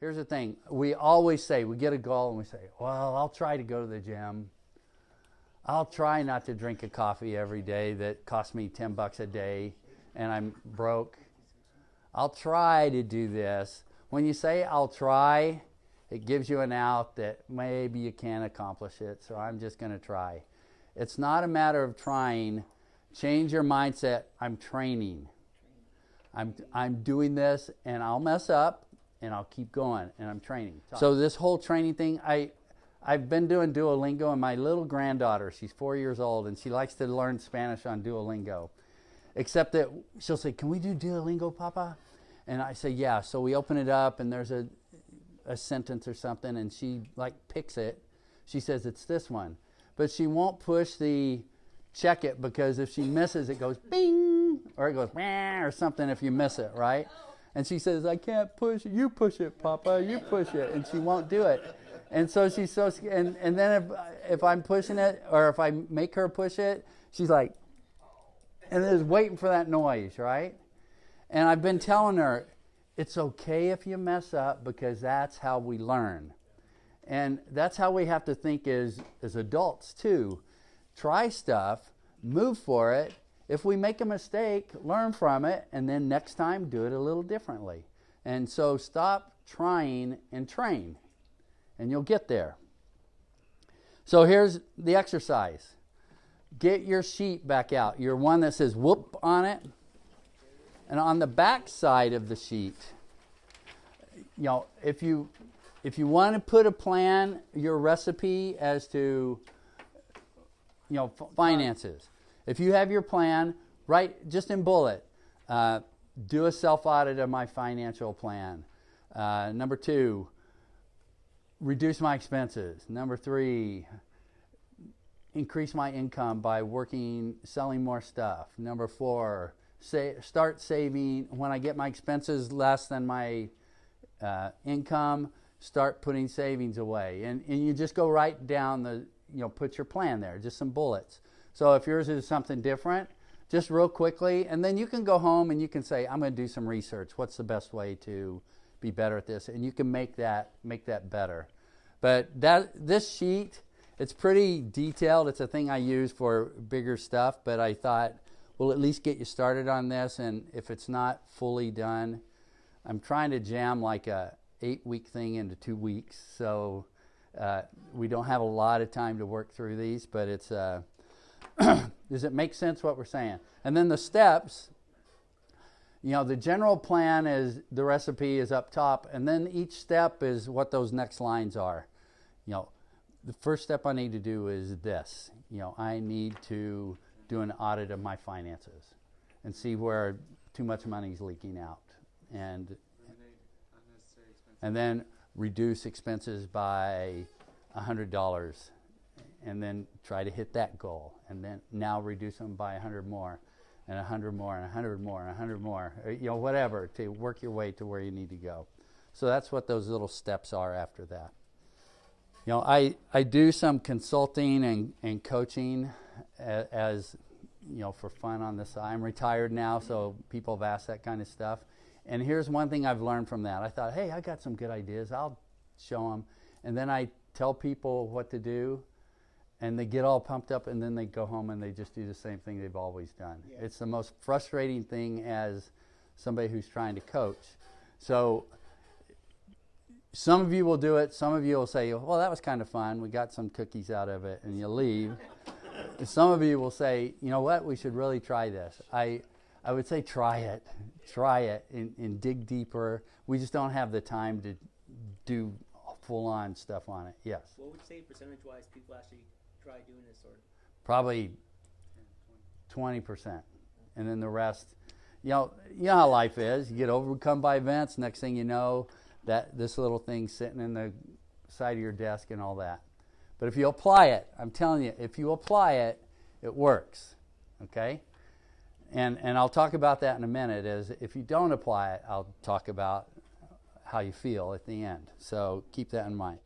Here's the thing. We always say, we get a goal and we say, well, I'll try to go to the gym. I'll try not to drink a coffee every day that costs me $10 a day and I'm broke. I'll try to do this. When you say I'll try, it gives you an out that maybe you can't accomplish it, so I'm just going to try. It's not a matter of trying. Change your mindset. I'm training. I'm doing this, and I'll mess up, and I'll keep going, and I'm training. So this whole training thing, I've been doing Duolingo, and my little granddaughter, she's 4 years old, and she likes to learn Spanish on Duolingo. Except that she'll say, can we do Duolingo, Papa? And I say, yeah. So we open it up, and there's a sentence or something, and she like picks it. She says, it's this one. But she won't push the check it, because if she misses, it goes bing, or it goes meh, or something if you miss it, right? And she says, I can't push it. You push it, Papa. You push it. And she won't do it. And so she's so, and then if I'm pushing it, or if I make her push it, she's like, and is waiting for that noise, right? And I've been telling her, it's okay if you mess up, because that's how we learn. And that's how we have to think as adults too. Try stuff, move for it. If we make a mistake, learn from it, and then next time do it a little differently. And so stop trying and train, and you'll get there. So here's the exercise. Get your sheet back out, your one that says whoop on it. And on the back side of the sheet, you know, if you want to put a plan, your recipe as to, you know, finances. If you have your plan, write just in bullet, do a self-audit of my financial plan. Number 2, reduce my expenses. Number 3, increase my income by selling more stuff. Number 4, start saving. When I get my expenses less than my income, start putting savings away. And you just go right down put your plan there, just some bullets. So if yours is something different, just real quickly, and then you can go home and you can say, I'm going to do some research. What's the best way to be better at this? And you can make that better. But this sheet, it's pretty detailed. It's a thing I use for bigger stuff, but I thought we'll at least get you started on this. And if it's not fully done, I'm trying to jam like a 8-week thing into 2 weeks. So we don't have a lot of time to work through these, but it's does it make sense what we're saying? And then the steps, the general plan is the recipe is up top, and then each step is what those next lines are. The first step I need to do is this. I need to do an audit of my finances and see where too much money is leaking out, and then reduce expenses by $100, and then try to hit that goal, and then now reduce them by 100 more, and 100 more, and 100 more, and 100 more, whatever, to work your way to where you need to go. So that's what those little steps are after that. I do some consulting and coaching as for fun on the side. I'm retired now, so people have asked that kind of stuff. And here's one thing I've learned from that. I thought, hey, I got some good ideas. I'll show them. And then I tell people what to do, and they get all pumped up, and then they go home and they just do the same thing they've always done. Yeah. It's the most frustrating thing as somebody who's trying to coach. So some of you will do it. Some of you will say, well, that was kind of fun. We got some cookies out of it, and you leave. Some of you will say, you know what, we should really try this. I would say try it and dig deeper. We just don't have the time to do full-on stuff on it. Yes? What would you say percentage-wise people actually try doing this sort? Probably 20%. And then the rest, you know how life is. You get overcome by events. Next thing you know, that this little thing's sitting in the side of your desk and all that. But if you apply it, I'm telling you, if you apply it, it works. Okay? And I'll talk about that in a minute. As if you don't apply it, I'll talk about how you feel at the end. So keep that in mind.